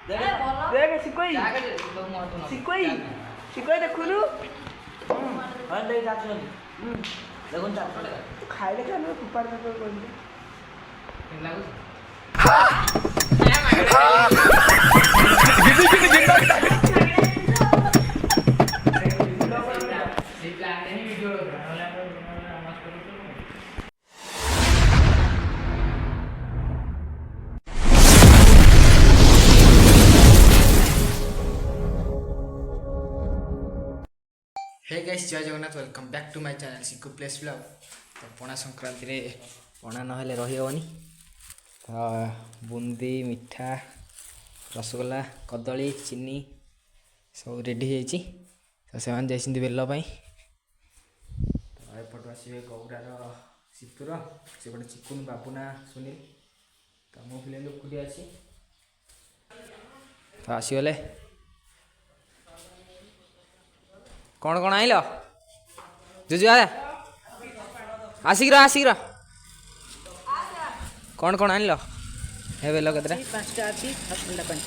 देख सिकोई सिकोई सिकोई देखुनु हां दे जाछन देखुन ता तू खाइले का न कुपार में कोई बोल लागु हे guys Jay Jagannath welcome back to my channel सिकु प्लेस ब्लॉग। तो पणा संक्रांति रे पणा नहले रही होनी तो बुंदी मिठा रसगोल्ला कदली चीनी सब रेडी होती तो से जाइए बेल तो एपटू आसवे गौरार सितुर सेपटे चिकुन बाबुना सुनील तो मो फिल्म लुकुटी अच्छी तो आसीगले कौन कौन आइल जुजु आसिक आसिक कौन कौन आनिल हे बेल केतरा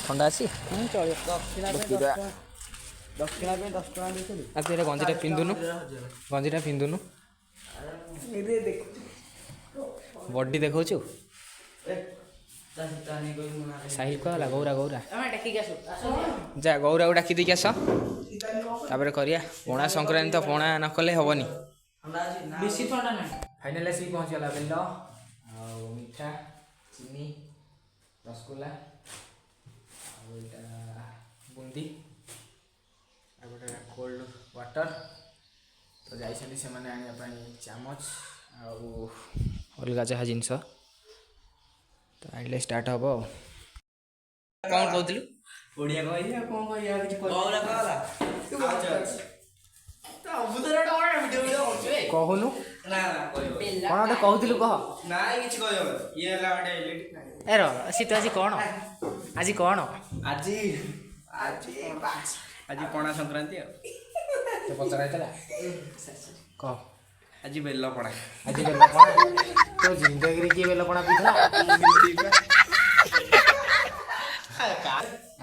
ठंडा अच्छी गंजीटा पिंधुनु बॉडी देखु साहिल कहला गौरा गौरा जा गौरा को डाकी देकी आस तापर करिया पणा संक्रांति तो पणा न कले हेनी फाइनाल आसिक पहुँचीगला बेल मिठा चीनी रसगोल्ला बुंदी गोटे कोल्ड वाटर तो जाइए से चामच अलग जहाँ जिनस तो आइले स्टार्ट हम कौन कहलु ओडिया कहइया कोन कहइया किछ कहला कहनु ना ना कहइयो कोन कहतिलु कह ना किछ कहइयो ये हला बडे इलेक्ट्रिक एरो सीत आज कौन आज कौन आज आज बास आज पणा संक्रांति तो पचराइतला कह आज बेल पणा आज बेल पणा तो जिंदगी रे की बेल पणा पीथला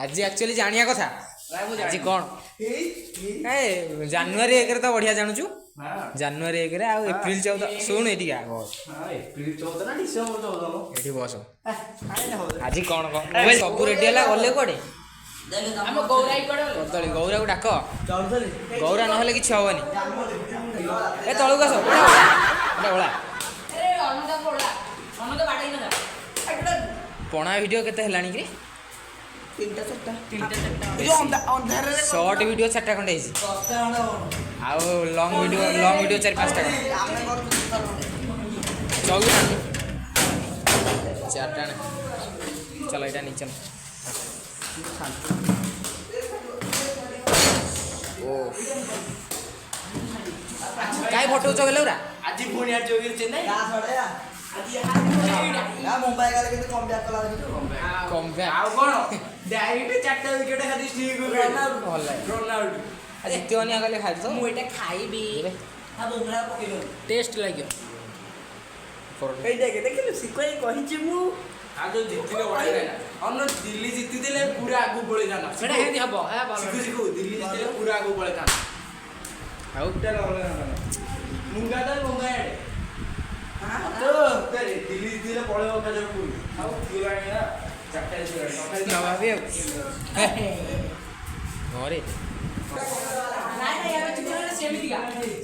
आज एक्चुअली जानिया कथा आज कौन ए जनवरी 1 तो बढ़िया जानूचु जनवरी 1 आ एप्रिल 14 सुन एटी आग एप्रिल 14 ना डिसेंबर 14 एटी बस आज कौन कौन सब रेडी हला गले कोडे हम गौराई कोडे कदली गौरा को डाक गौरा न हले किछ होवनी ए तळु गस एटा ओळा अरे अनदा बोला अनदा बाटाई ना पणा वीडियो केते हलानी कि शॉर्ट वीडियो 4टा खंडे आउ लॉन्ग वीडियो 4-5टा चौबीस 4टा चलो यहाँ नीचे ओ काय फोटो चगेलौरा आज पुणी आज जोगिर चेन्नई ना मुंबई गले के कम बैक कला कम बैक आ कोन डायरेक्ट 4टा विकेट खाली स्टिक रोनाल्डो आज जितवनिया गले खाइ छ मु एटा खाइबी आ बुमरा पकेलो टेस्ट लाग्यो ए देखिलु सिकोई कहिछि मु आ जो जितिले बडाई ना अन्न दिल्ली जिति देले पूरा आगु बळे जाना सेटा हेदी हबो ए बाल सिकु दिल्ली जितिले पूरा आगु बळे जाना आउटर मुंगा एडे तो तेरे दिल्ली दिल्ली पळे होका जब पूरी आउ किराणी ना 4टा किराणी ना भाभी घरे नाही नाही यार चित्र सेम दिगा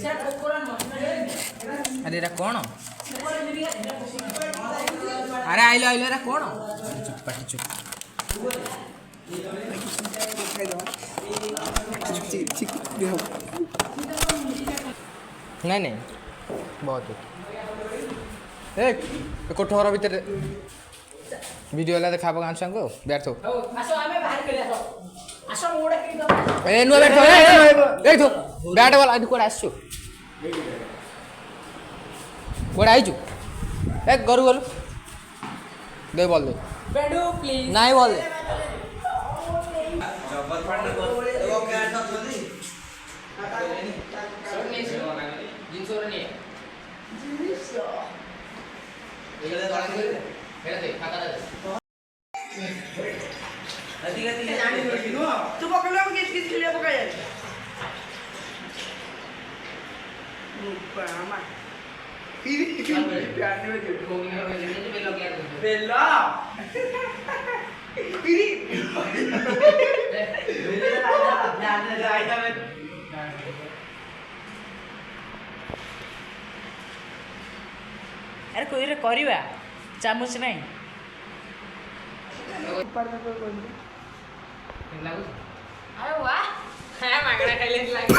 सेट कोरान अरे एरा कोन अरे आइलो एरा कोन चुप पाटी चुप नहीं नहीं बहुत ए कोठर भीतर वीडियो ला देखा गाँ छुआ को बैठ ए नुआ बैठ थो बैट वाला कोड़ा आसु कोड़ा आइचु ए गरु गलु दे बॉल दे बेडू प्लीज नहीं बॉल दे जबर पार्टनर को एगो कैट सब जल्दी जिनसोर नहीं जिनिसो एले दे खाता दे ତୁ ପକେଇଲେ ଆମେ କିଛି କିଛି ଖେଳିବା ପକାଇ ଆରେ କୋଇରେ କରିବା ଚାମଚ ନାହିଁ अरे वाह खाया मागणा खाइले लागो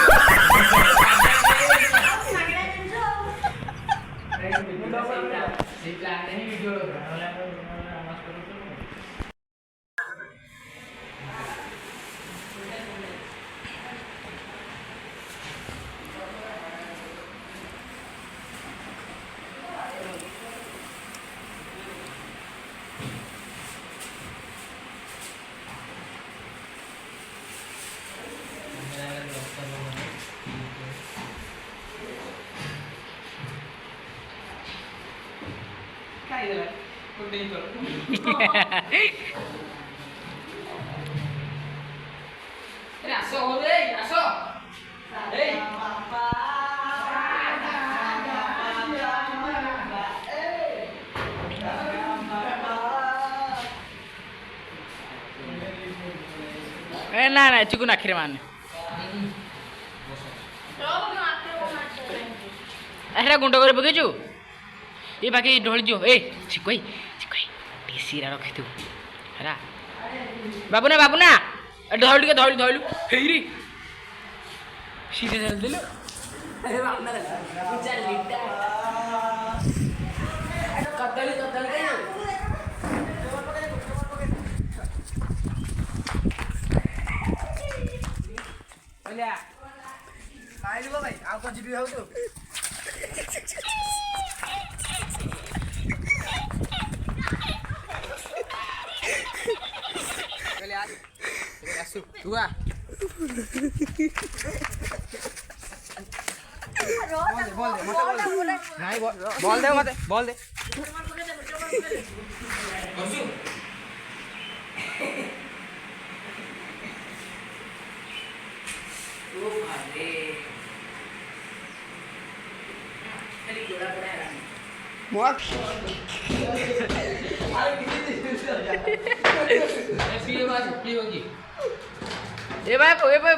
मागणा जिंस ସେଇ ପ୍ଲାନ୍ ହିଁ ଭିଡ଼ିଓ खाइदेला कुटे चलो अरे आसो हो रे आसो ए ए ना ना चिकू आखिरे मान ଏଇଟା ଗୁଣ୍ଡ କରି ପକେଇଛୁ ଏ ବାକି ଢଳିଯିବ ଏ ଚିକୁଇ ଚିକୁଇ ଟିକେ ସିରା ରଖିଥିବୁ ହେଲା ବାବୁନା ବାବୁନା ଧଇଲୁ ଟିକେ ଧଇଲୁ ଧଇଲୁ ହେଇରି ସିରା ଦେଲୁ कदली कदली ଭାଇ ଆଉ କଣ ଯିବି ଭାବୁଛୁ ଆସୁ ତୁ ଆ ନାଇଁ ବଲ୍ ଦେ ମତେ ବଲ୍ ଦେ ए भाई ए भाई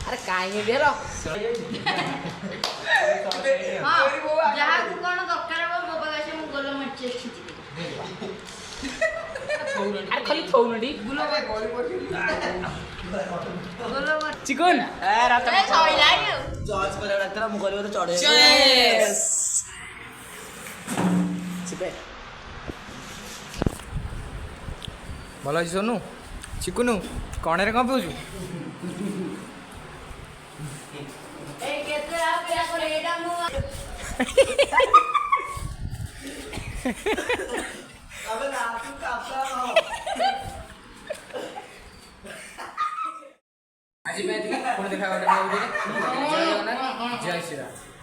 अरे कहीं दे लो हां जहां को कोन दरकार हो मो पासे मु गोल मच्चे खिची अरे खाली थौनडी गोल चिकन ए सइला यो जज करे डाक्टर मु करबो तो चढ़े यस चिपे ଭଲ ଅଛି ସୋନୁ ଚିକୁନୁ କଣରେ କ'ଣ ପିଉଛୁ ए केते आ पिया करे एटा मु अबे ना तू कापा ଆଜି ପାଇଁ ପୁଣି ଦେଖା ଗୋଟେ ଜୟ ଜଗନ୍ନାଥ ଜୟ ଶ୍ରୀରାମ